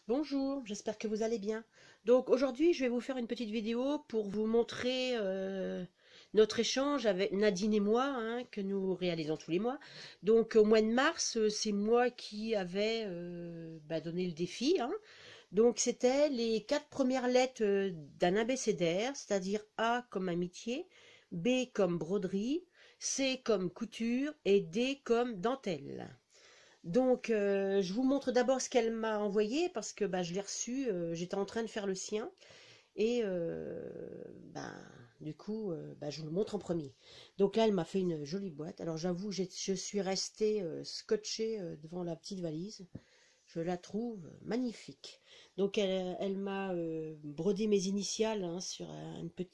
Bonjour, j'espère que vous allez bien. Donc aujourd'hui, je vais vous faire une petite vidéo pour vous montrer notre échange avec Nadine et moi, hein, que nous réalisons tous les mois. Donc au mois de mars, c'est moi qui avais donné le défi, hein. Donc c'était les 4 premières lettres d'un abécédaire, c'est-à-dire A comme amitié, B comme broderie, C comme couture et D comme dentelle. Donc, je vous montre d'abord ce qu'elle m'a envoyé parce que je l'ai reçu, j'étais en train de faire le sien et ben, du coup, je vous le montre en premier. Donc là, elle m'a fait une jolie boîte. Alors j'avoue, je suis restée scotchée devant la petite valise. Je la trouve magnifique. Donc elle m'a brodé mes initiales, hein, sur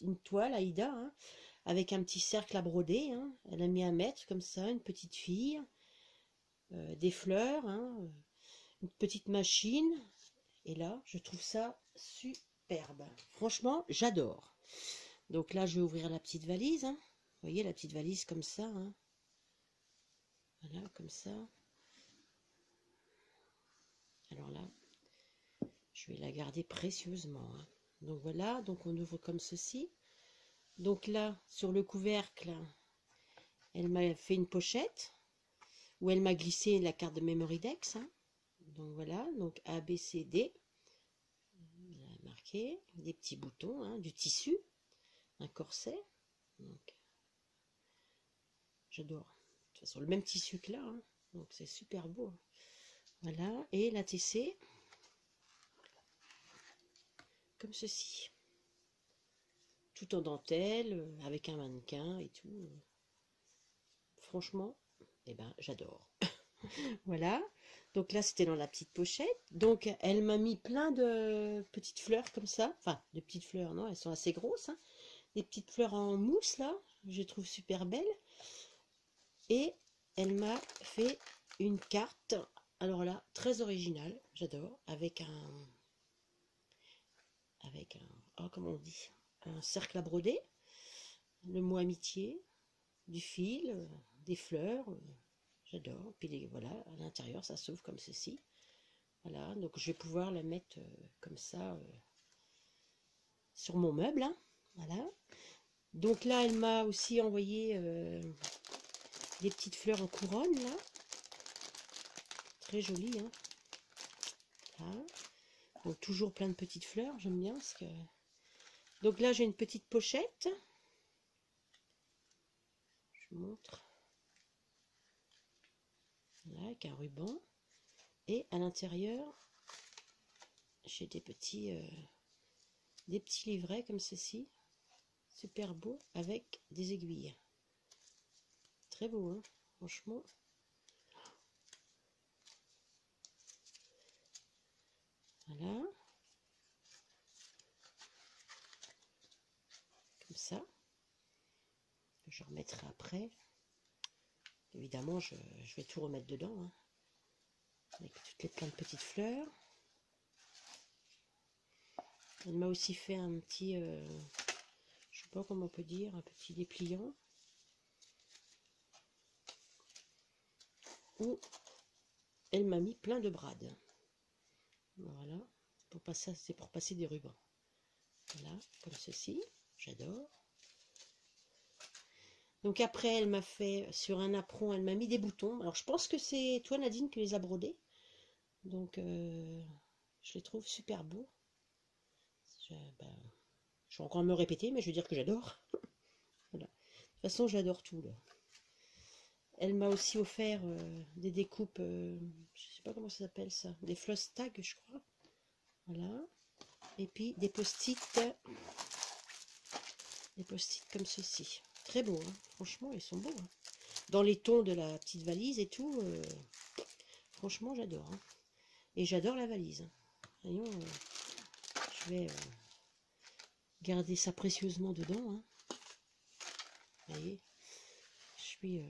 une toile Aïda, hein, avec un petit cercle à broder, hein. Elle a mis un mètre comme ça, une petite fille, des fleurs, hein, une petite machine. Et là, je trouve ça superbe. Franchement, j'adore. Donc là, je vais ouvrir la petite valise, hein. Vous voyez, la petite valise comme ça, hein. Voilà, comme ça. Alors là, je vais la garder précieusement, hein. Donc voilà, donc on ouvre comme ceci. Donc là, sur le couvercle, elle m'a fait une pochette où elle m'a glissé la carte de Memorydex, hein. Donc voilà, donc A, B, C, D. Marqué, des petits boutons, hein, du tissu, un corset. Donc, j'adore. De toute façon, le même tissu que là, hein. Donc c'est super beau, hein. Voilà, et la TC, comme ceci. Tout en dentelle, avec un mannequin et tout. Franchement, eh ben, j'adore. Voilà, donc là c'était dans la petite pochette. Donc elle m'a mis plein de petites fleurs comme ça. Enfin, de petites fleurs, non, elles sont assez grosses, hein. Des petites fleurs en mousse là, je les trouve super belles. Et elle m'a fait une carte, alors là, très originale, j'adore, oh, comment on dit, un cercle à broder, le mot amitié, du fil, des fleurs, j'adore. Puis voilà, à l'intérieur, ça s'ouvre comme ceci. Voilà, donc je vais pouvoir la mettre comme ça sur mon meuble, hein. Voilà. Donc là, elle m'a aussi envoyé des petites fleurs en couronne, là. Très jolies, hein. Là. Donc toujours plein de petites fleurs, j'aime bien parce que... Donc là j'ai une petite pochette. Je vous montre. Là, avec un ruban. Et à l'intérieur, j'ai des petits livrets comme ceci. Super beau avec des aiguilles. Très beau, hein, franchement. Voilà. Comme ça. Je remettrai après. Évidemment, je vais tout remettre dedans, hein, avec toutes les plein de petites fleurs. Elle m'a aussi fait un petit, je sais pas comment on peut dire, un petit dépliant où elle m'a mis plein de brades. Voilà, c'est pour passer des rubans. Voilà, comme ceci, j'adore. Donc après, elle m'a fait, sur un apron, elle m'a mis des boutons. Alors je pense que c'est toi, Nadine, qui les a brodés. Donc je les trouve super beaux. Je, je vais encore me répéter, mais je veux dire que j'adore. Voilà. De toute façon, j'adore tout, là. Elle m'a aussi offert des découpes, je sais pas comment ça s'appelle ça, des floss tags, je crois. Voilà. Et puis des post-it comme ceci. Très beau, hein. Franchement, ils sont beaux, hein. Dans les tons de la petite valise et tout, franchement, j'adore, hein. Et j'adore la valise. Voyons, je vais garder ça précieusement dedans, hein. Vous voyez, je vais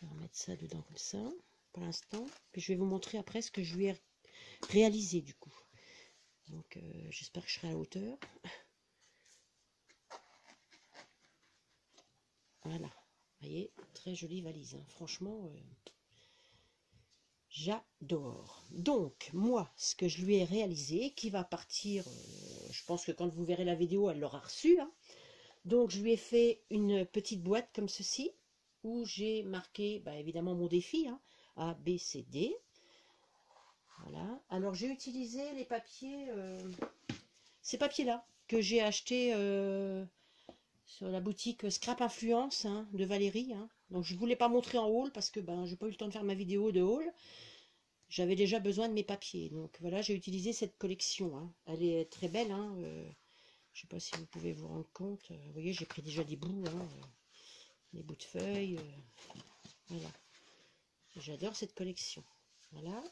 remettre ça dedans comme ça, pour l'instant. Puis je vais vous montrer après ce que je lui ai réalisé, du coup. Donc, j'espère que je serai à la hauteur. Voilà, vous voyez, très jolie valise, hein. Franchement, J'adore. Donc, moi, ce que je lui ai réalisé, qui va partir, je pense que quand vous verrez la vidéo, elle l'aura reçu, hein. Donc, je lui ai fait une petite boîte comme ceci, où j'ai marqué, bah, évidemment, mon défi, hein, A, B, C, D. Voilà. Alors, j'ai utilisé les papiers, ces papiers-là, que j'ai achetés sur la boutique Scrap Influence, hein, de Valérie, hein. Donc, je ne voulais pas montrer en haul, parce que ben, j'ai pas eu le temps de faire ma vidéo de haul. J'avais déjà besoin de mes papiers. Donc, voilà, j'ai utilisé cette collection, hein. Elle est très belle, hein. Je ne sais pas si vous pouvez vous rendre compte. Vous voyez, j'ai pris déjà des bouts, hein, des bouts de feuilles. Voilà. J'adore cette collection. Voilà.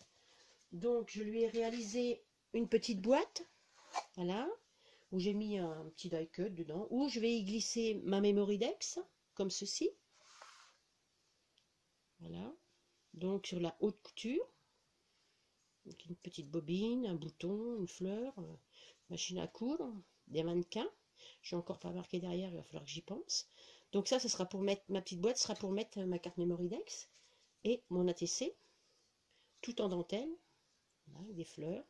Donc, je lui ai réalisé une petite boîte. Voilà. Où j'ai mis un petit die cut dedans. Où je vais y glisser ma Memorydex, comme ceci. Voilà. Donc, sur la haute couture. Donc, une petite bobine, un bouton, une fleur, machine à coudre, des mannequins. Je n'ai encore pas marqué derrière, il va falloir que j'y pense. Donc ça sera pour mettre, ma petite boîte sera pour mettre ma carte Memorydex et mon ATC, tout en dentelle, voilà, des fleurs.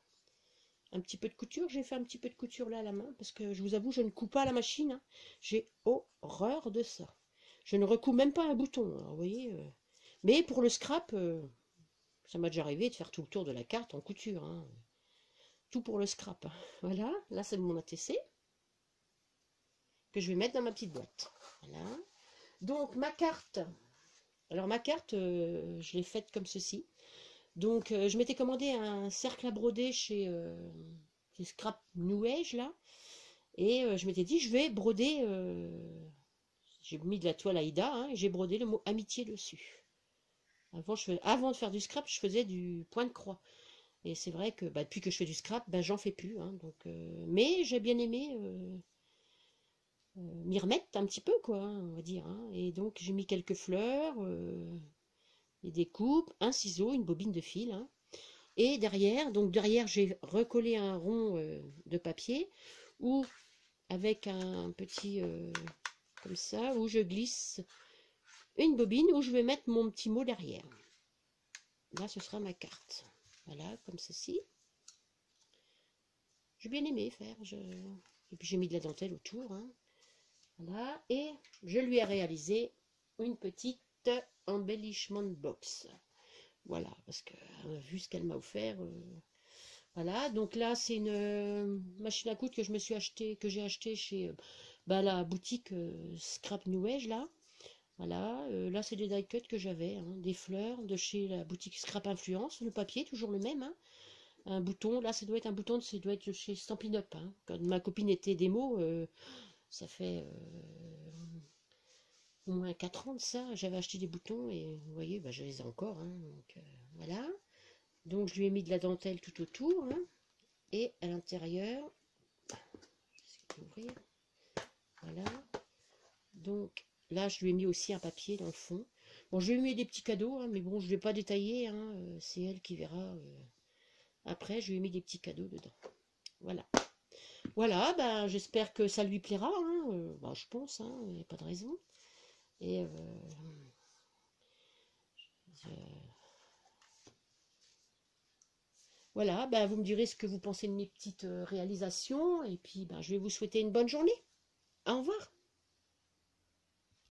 Un petit peu de couture, j'ai fait un petit peu de couture là à la main, parce que je vous avoue, je ne couds pas à la machine, hein. J'ai horreur de ça. Je ne recouds même pas un bouton, alors, vous voyez. Mais pour le scrap, ça m'a déjà arrivé de faire tout le tour de la carte en couture, hein. Tout pour le scrap. Voilà, là c'est mon ATC que je vais mettre dans ma petite boîte. Voilà. Donc ma carte, alors ma carte, je l'ai faite comme ceci. Donc je m'étais commandé un cercle à broder chez Scrap New Age là, et je m'étais dit je vais broder. J'ai mis de la toile Aïda, hein, et j'ai brodé le mot amitié dessus. Avant de faire du scrap, je faisais du point de croix. Et c'est vrai que bah, depuis que je fais du scrap, bah, j'en fais plus, hein, donc, mais j'ai bien aimé m'y remettre un petit peu, quoi, hein, on va dire, hein. Et donc j'ai mis quelques fleurs, des découpes, un ciseau, une bobine de fil, hein. Et derrière j'ai recollé un rond de papier où avec un petit comme ça, où je glisse une bobine où je vais mettre mon petit mot derrière. Là ce sera ma carte. Voilà, comme ceci. J'ai bien aimé faire. Et puis j'ai mis de la dentelle autour, hein. Voilà. Et je lui ai réalisé une petite embellishment box. Voilà, parce que vu ce qu'elle m'a offert. Voilà, donc là c'est une machine à coudre que je me suis acheté, que j'ai acheté chez la boutique Scrap New Age là. Voilà, là c'est des die cuts que j'avais, hein, des fleurs de chez la boutique Scrap Influence, le papier toujours le même, hein. Un bouton, là ça doit être un bouton, ça doit être chez Stampin' Up, hein. Quand ma copine était démo, ça fait au moins 4 ans de ça, j'avais acheté des boutons et vous voyez, bah, je les ai encore, hein, donc, voilà. Donc je lui ai mis de la dentelle tout autour, hein, et à l'intérieur, ouvrir, voilà. Donc là je lui ai mis aussi un papier dans le fond. Bon, je lui ai mis des petits cadeaux, hein, mais bon, je ne vais pas détailler, hein, c'est elle qui verra. Après, je lui ai mis des petits cadeaux dedans. Voilà. Voilà, ben, j'espère que ça lui plaira, hein, ben, je pense, hein, il n'y a pas de raison. Et voilà, ben, vous me direz ce que vous pensez de mes petites réalisations. Et puis, ben, je vais vous souhaiter une bonne journée. Au revoir.